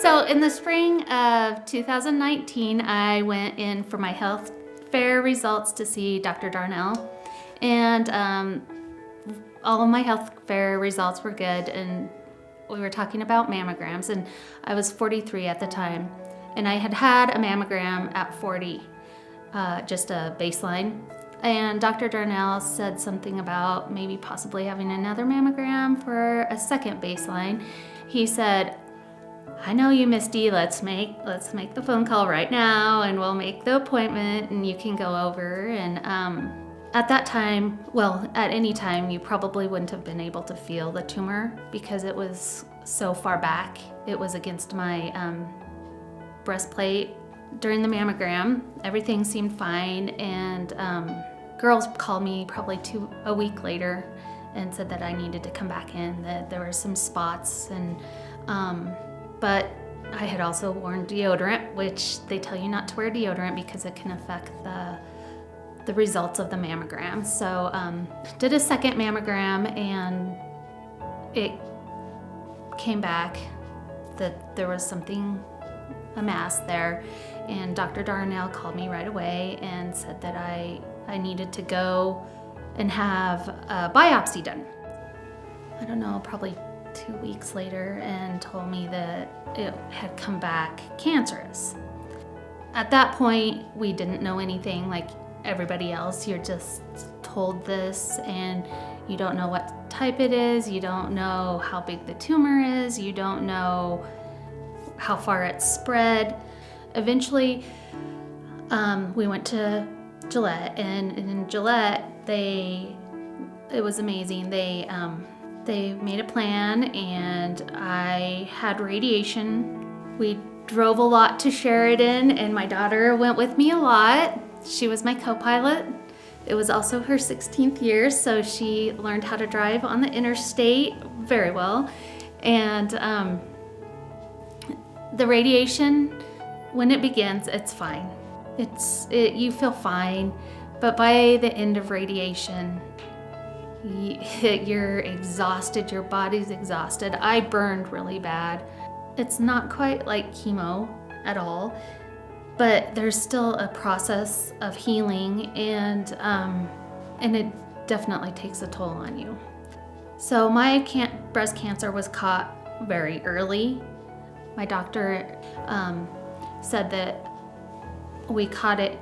So in the spring of 2019, I went in for my health fair results to see Dr. Darnell, and all of my health fair results were good, and we were talking about mammograms, and I was 43 at the time, and I had had a mammogram at 40, just a baseline. And Dr. Darnell said something about maybe possibly having another mammogram for a second baseline. He said, I know you, Miss D, let's make the phone call right now, and we'll make the appointment, and you can go over. And at that time, well, at any time, you probably wouldn't have been able to feel the tumor because it was so far back. It was against my breastplate. During the mammogram, everything seemed fine, and girls called me probably a week later and said that I needed to come back in, that there were some spots, and but I had also worn deodorant, which they tell you not to wear deodorant because it can affect the results of the mammogram. So did a second mammogram, and it came back that there was a mass there, and Dr. Darnell called me right away and said that I needed to go and have a biopsy done. I don't know, probably 2 weeks later, and told me that it had come back cancerous. At that point, we didn't know anything like everybody else. You're just told this, and you don't know what type it is, you don't know how big the tumor is, you don't know how far it's spread. Eventually, we went to Gillette, and in Gillette, it was amazing. They made a plan, and I had radiation. We drove a lot to Sheridan, and my daughter went with me a lot. She was my co-pilot. It was also her 16th year, so she learned how to drive on the interstate very well. And the radiation, when it begins, it's fine. You feel fine, but by the end of radiation, you're exhausted, your body's exhausted. I burned really bad. It's not quite like chemo at all, but there's still a process of healing, and it definitely takes a toll on you. So my breast cancer was caught very early. My doctor said that we caught it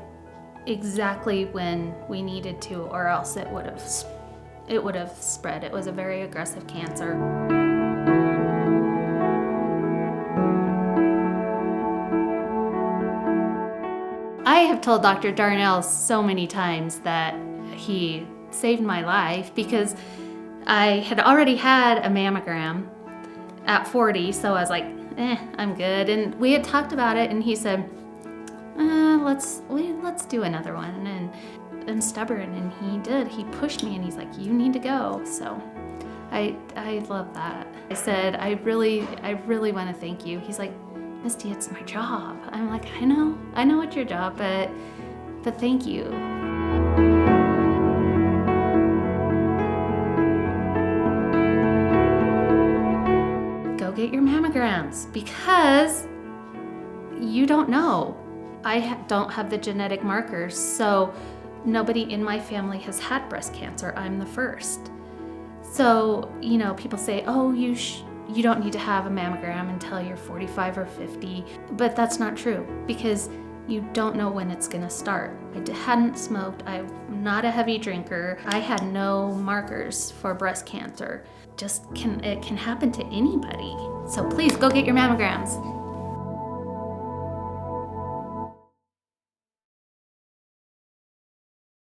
exactly when we needed to, or else it would have spread. It was a very aggressive cancer. I have told Dr. Darnell so many times that he saved my life because I had already had a mammogram at 40, so I was like, I'm good. And we had talked about it, and he said, let's do another one. And I'm stubborn, and he did. He pushed me, and he's like, you need to go. So I love that. I said, I really want to thank you. He's like, Misty, it's my job. I'm like, I know it's your job, but thank you. Go get your mammograms, because you don't know. I don't have the genetic markers, so nobody in my family has had breast cancer. I'm the first. So, people say, oh, you don't need to have a mammogram until you're 45 or 50, but that's not true, because you don't know when it's gonna start. I hadn't smoked, I'm not a heavy drinker, I had no markers for breast cancer. It can happen to anybody. So please go get your mammograms.